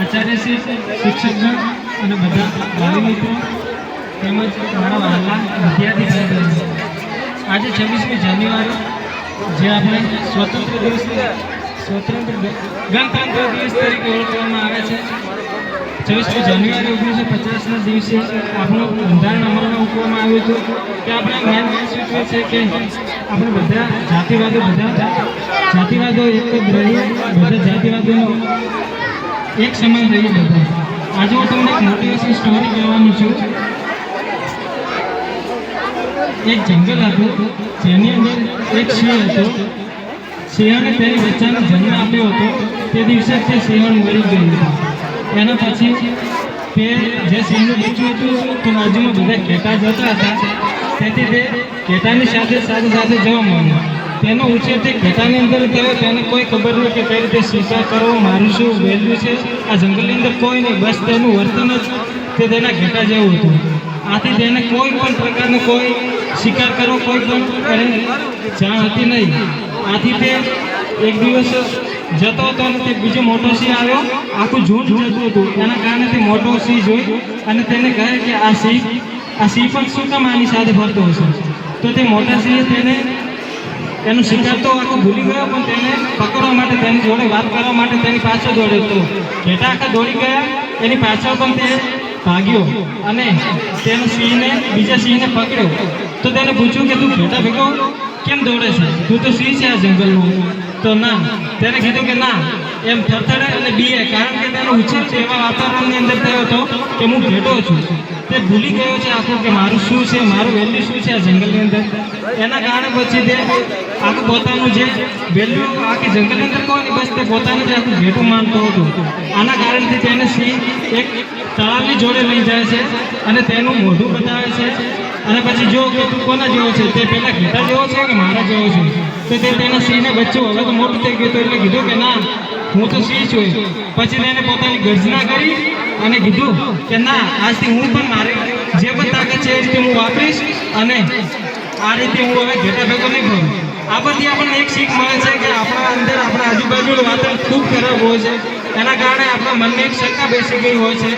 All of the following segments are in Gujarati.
આચાર્યશ્રી, શિક્ષકગણ અને બધા ભાવિ મિત્રો તેમજ મારા વહાલા વિદ્યાર્થી ભાઈઓ, આજે 26મી જાન્યુઆરી જે આપણે સ્વતંત્ર દિવસ ગણતંત્ર દિવસ તરીકે ઓળખવામાં આવે છે, 26મી જાન્યુઆરી 1950ના દિવસે આપણું બંધારણ અમલમાં મૂકવામાં આવ્યું હતું કે આપણે મેન સૂચવે છે કે આપણે બધા જાતિવાદો એક જ રહીએ, બધા જાતિવાદોનો એક સમાન રહીએ બધા. આજે હું તમને એક મોટિવેશન સ્ટોરી કહેવાનું છું. એક જંગલ હતું જેની અંદર એક સિંહ હતો. સિંહને તેની બચ્ચાને જન્મ આપ્યો હતો. તે દિવસે તે સિંહ મરી ગયું હતું. એના પછી તે જે સિંહનું બચ્ચું હતું તે બાજુમાં બધા ઘેટા જતા હતા, તેથી તે ઘેટાની સાથે જવા માંડ્યો. તેનો ઉછેર તે ઘેટાની અંદર થયો. તેને કોઈ ખબર નહીં કે કઈ રીતે શિકાર કરવો, મારું શું વેલ્યુ છે આ જંગલની અંદર કોઈ નહીં. બસ તેનું વર્તન જ તે તેના ઘેટા જેવું હતું. આથી તેને કોઈ પણ પ્રકારનો કોઈ શિકાર કરવો કોઈ પણ જાણ હતી નહીં. આથી તે એક દિવસ જતો હતો અને તે બીજો મોટો સિંહ આવ્યો. આખું ઝૂંડ જતું હતું. એના કારણે તે મોટો સિંહ જોઈ અને તેને કહે કે આ સિંહ પણ શું કામ આની સાથે ફરતો હશે. તો તે મોટા સિંહે તેને એનું શિકાર તો આખો ભૂલી ગયો, પણ તેને પકડવા માટે તેની જોડે વાત કરવા માટે તેની પાછળ દોડ્યો. તો ઘેટા આખા દોડી ગયા. એની પાછળ પણ તે ભાગ્યો અને તેનો બીજા સિંહને પકડ્યો. તો તેને પૂછ્યું કે તું ઘેટા ભેગો કેમ દોડે છે, તું તો સિંહ છે આ જંગલનો. તો ના, તેને કીધું કે ના, એમ થરથડે અને બીએ, કારણ કે તેનો ઉછેર એવા વાતાવરણની અંદર થયો હતો કે હું ઘેટો છું. તે ભૂલી ગયો છે આખું કે મારું શું છે, મારું વેલ્યુ શું છે આ જંગલની અંદર. એના કારણે પછી તે આખું પોતાનું જે વેલ્યુ આખી જંગલની અંદર કોઈ નહીં, બસ તે પોતાનું જ આખું ઘેટું માનતો હતો. આના કારણથી તેને સિંહ એક તળાવની જોડે લઈ જાય છે અને તેનું મોઢું બતાવે છે અને પછી જો કે તું કોના જેવો છે, તે પહેલાં ઘેટા જેવો છે કે મારા જેવો છે. તો તે તેના સિંહને બચ્ચું હવે તો મોટું થઈ ગયું, તો એટલે કીધું કે ના, હું તો સિંહ છું. પછી તેને પોતાની ગર્જના કરી અને કીધું કે ના, આજથી હું પણ મારી જે પણ તાકાત છે એ રીતે હું વાપરીશ અને આ રીતે હું હવે ઘેટા ભેગો નહીં ભરું. આ બધી આપણને એક શીખ મળે છે કે આપણા અંદર આપણા આજુબાજુનું વાતાવરણ ખૂબ ખરાબ હોય છે. એના કારણે આપણા મનને એક શંકા બેસી ગઈ હોય છે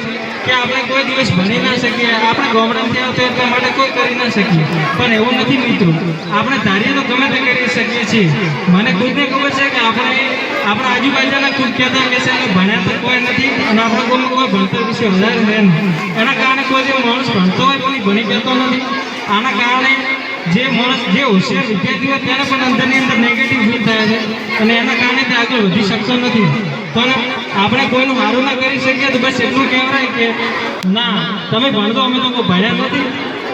કે આપણે કોઈ દિવસ ભણી ના શકીએ, આપણે ગવર્મેન્ટ આવતો એટલા માટે કોઈ કરી ના શકીએ. પણ એવું નથી મિત્રો, આપણે ધારીએ તો ગમે તે કરી શકીએ છીએ. મને ખુદને ખબર છે કે આપણે આપણા આજુબાજુના ખુદ કહેતા કે છે ભણ્યા તો કોઈ નથી અને આપણા કોઈનું કોઈ ભણતર વિશે વધારે રહે નહીં. એના કારણે કોઈ જે માણસ ભણતો હોય પણ ભણી કહેતો નથી. આના કારણે જે માણસ જે હોશિયાર વિદ્યાર્થી હોય તેને પણ અંદરની અંદર નેગેટિવ ફીલ થાય છે અને એના કારણે તે આગળ વધી શકતો નથી. પણ આપણે કોઈનું સારું ના કરી શકીએ તો બસ એટલું કહેવાય કે ના, તમે ભણતો, અમે તો કોઈ ભણ્યા નથી.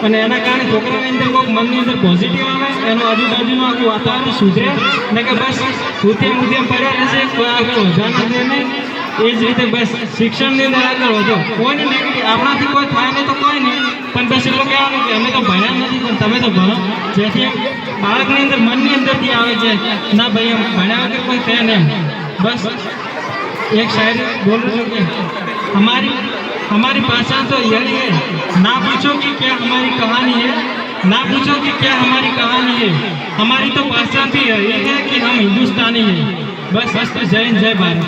અને એના કારણે છોકરાની અંદર કોઈક મનની અંદર પોઝિટિવ આવે, એનું આજુબાજુનું આખું વાતાવરણ સુધરે ને કે બસ ઉદ્યમ પડ્યા રહેશે, કોઈ આગળ વધવાના છે નહીં. એ જ રીતે બસ શિક્ષણની અંદર આગળ વધો. કોઈને નેગેટિવ આપણાથી કોઈ થાય નહીં તો કોઈ નહીં, પણ બસ એટલું કહેવાનું કે અમે તો ભણ્યા નથી પણ તમે તો ભણો, જેથી બાળકની અંદર મનની અંદરથી આવે છે ના ભાઈ એમ ભણ્યા વગર કોઈ થાય ને એમ. બસ एक शायरी बोल रहे कि हमारी पहचान तो यही है, ना पूछो कि क्या हमारी कहानी है, ना पूछो कि क्या हमारी कहानी है, हमारी तो पहचान भी यही है कि हम हिंदुस्तानी हैं. बस जय हिंद, जय भारत.